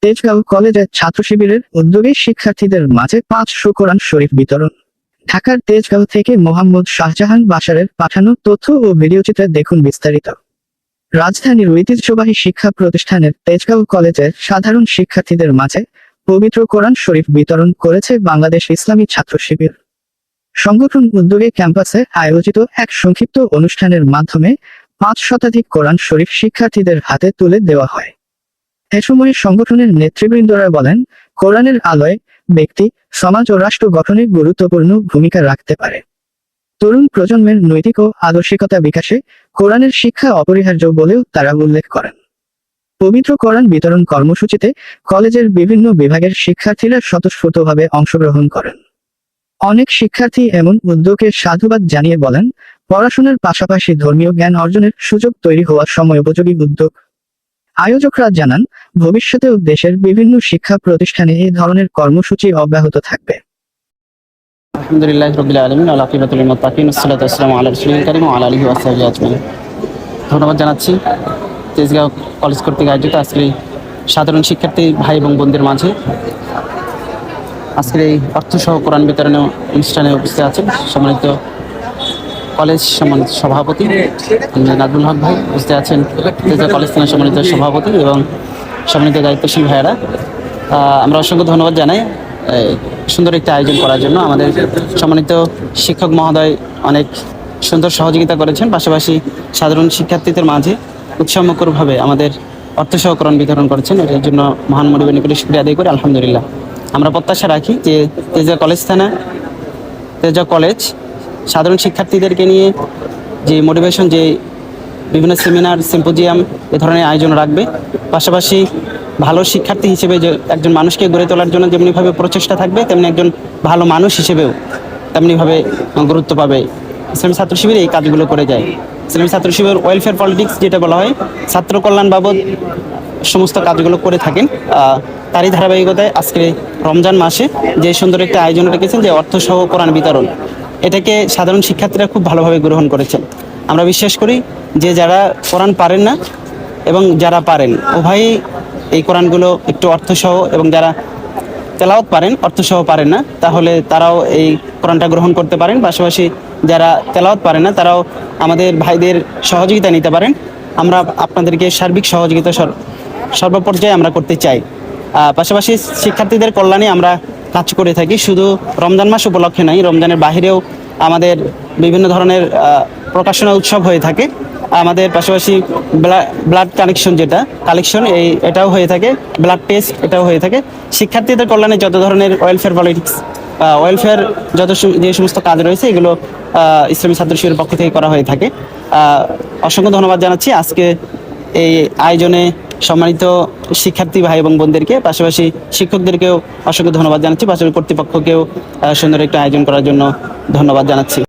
তেজগাঁও কলেজের ছাত্র শিবিরের উদ্যোগে শিক্ষার্থীদের মাঝে 500 কোরআন শরীফ বিতরণ। ঢাকার তেজগাঁও থেকে মোহাম্মদ শাহজাহান বাশারের পাঠানো তথ্য ও ভিডিওচিত্রে দেখুন বিস্তারিত। রাজধানীর ঐতিহ্যবাহী শিক্ষা প্রতিষ্ঠানের তেজগাঁও কলেজের সাধারণ শিক্ষার্থীদের মাঝে পবিত্র কোরআন শরীফ বিতরণ করেছে বাংলাদেশ ইসলামী ছাত্র শিবির। সংগঠন উদ্যোগে ক্যাম্পাসে আয়োজিত এক সংক্ষিপ্ত অনুষ্ঠানের মাধ্যমে 5 শতাধিক কোরআন শরীফ শিক্ষার্থীদের হাতে তুলে দেওয়া হয়। এ সময় সংগঠনের নেতৃবৃন্দরা বলেন, কোরআনের আলোয় ব্যক্তি, সমাজ ও রাষ্ট্র গঠনে গুরুত্বপূর্ণ ভূমিকা রাখতে পারে। তরুণ প্রজন্মের নৈতিক ও আদর্শিকতা বিকাশে কোরআনের শিক্ষা অপরিহার্য বলেও তারা উল্লেখ করেন। পবিত্র কোরআন বিতরণ কর্মসূচিতে কলেজের বিভিন্ন বিভাগের শিক্ষার্থীরা স্বতঃস্ফূর্তভাবে অংশগ্রহণ করেন। অনেক শিক্ষার্থী এমন উদ্যোগকে সাধুবাদ জানিয়ে বলেন, পড়াশোনার পাশাপাশি ধর্মীয় জ্ঞান অর্জনের সুযোগ তৈরি হওয়া সময়োপযোগী উদ্যোগ। আয়োজকরা জানান, ভবিষ্যতেও দেশের বিভিন্ন শিক্ষা প্রতিষ্ঠানে এই ধরনের কর্মসূচি অব্যাহত থাকবে। আলহামদুলিল্লাহ রাব্বিল আলামিন ওয়া আকিবাতুল লিল মুত্তাকিন ওয়াসসালাতু ওয়াসসালামু আলা রাসূলিল কারীম ওয়া আলা আলিহি ওয়া সাহবিহি আজমাইন। ধন্যবাদ জানাচ্ছি তেজগাঁও কলেজ কর্তৃক আয়োজিত আজকের সাধারণ শিক্ষার্থী ভাই এবং বোনদের মাঝে আজকের এই অর্থসহ কোরআন বিতরণ অনুষ্ঠানে উপস্থিত আছেন সম্মানিত কলেজ সম্মানিত সভাপতি নাজমুল হক ভাই, উপস্থিত আছেন তেজগাঁও কলেজ থানার সম্মানিত সভাপতি এবং সম্মানিত দায়িত্বশীল ভাইয়েরা। আমরা অসংখ্য ধন্যবাদ জানাই সুন্দর একটি আয়োজন করার জন্য। আমাদের সম্মানিত শিক্ষক মহোদয় অনেক সুন্দর সহযোগিতা করেছেন, পাশাপাশি সাধারণ শিক্ষার্থীদের মাঝে উৎসাহমুখরভাবে আমাদের অর্থসহ কোরআন বিতরণ করেছেন। এর জন্য মহান মনিবের নিকটে শুকরিয়া আদায় করি। আলহামদুলিল্লাহ। আমরা প্রত্যাশা রাখি যে তেজগাঁও কলেজ থানা, তেজগাঁও কলেজ সাধারণ শিক্ষার্থীদেরকে নিয়ে যে মোটিভেশন, যে বিভিন্ন সেমিনার, সিম্পোজিয়াম এ ধরনের আয়োজন রাখবে, পাশাপাশি ভালো শিক্ষার্থী হিসেবে যে একজন মানুষকে গড়ে তোলার জন্য যেমনিভাবে প্রচেষ্টা থাকবে, তেমনি একজন ভালো মানুষ হিসেবেও তেমনিভাবে গুরুত্ব পাবে। ইসলামী ছাত্র শিবির এই কাজগুলো করে যায়। ইসলামী ছাত্র শিবির ওয়েলফেয়ার পলিটিক্স যেটা বলা হয়, ছাত্র কল্যাণ বাবদ সমস্ত কাজগুলো করে থাকেন। তারই ধারাবাহিকতায় আজকে রমজান মাসে যে সুন্দর একটা আয়োজন রেখেছেন, যে অর্থসহ কোরআন বিতরণ, এটাকে সাধারণ শিক্ষার্থীরা খুব ভালোভাবে গ্রহণ করেছেন। আমরা বিশ্বাস করি যে যারা কোরআন পারেন না এবং যারা পারেন উভয়ই এই কোরআনগুলো একটু অর্থসহ, এবং যারা তেলাওয়াত পারেন অর্থসহ পারেন না, তাহলে তারাও এই কোরআনটা গ্রহণ করতে পারেন। পাশাপাশি যারা তেলাওয়াত পারেন না, তারাও আমাদের ভাইদের সহযোগিতা নিতে পারেন। আমরা আপনাদেরকে সার্বিক সহযোগিতা সর্বপর্যায়ে আমরা করতে চাই। পাশাপাশি শিক্ষার্থীদের কল্যাণে আমরা কাজ করে থাকি, শুধু রমজান মাস উপলক্ষে নয়, রমজানের বাহিরেও আমাদের বিভিন্ন ধরনের প্রকাশনা উৎসব হয়ে থাকে। আমাদের পাশাপাশি ব্লাড কালেকশন এটাও হয়ে থাকে, ব্লাড টেস্ট এটাও হয়ে থাকে। শিক্ষার্থীদের কল্যাণে যত ধরনের ওয়েলফেয়ার পলিটিক্স, ওয়েলফেয়ার যে সমস্ত কাজ রয়েছে, এগুলো ইসলামী ছাত্র শিবিরের পক্ষ থেকে করা হয়ে থাকে। অসংখ্য ধন্যবাদ জানাচ্ছি আজকে এই আয়োজনে সম্মানিত শিক্ষার্থী ভাই এবং বোনদেরকে, পাশাপাশি শিক্ষকদেরকেও অসংখ্য ধন্যবাদ জানাচ্ছি, পাশাপাশি কর্তৃপক্ষকেও সুন্দর একটা আয়োজন করার জন্য ধন্যবাদ জানাচ্ছি।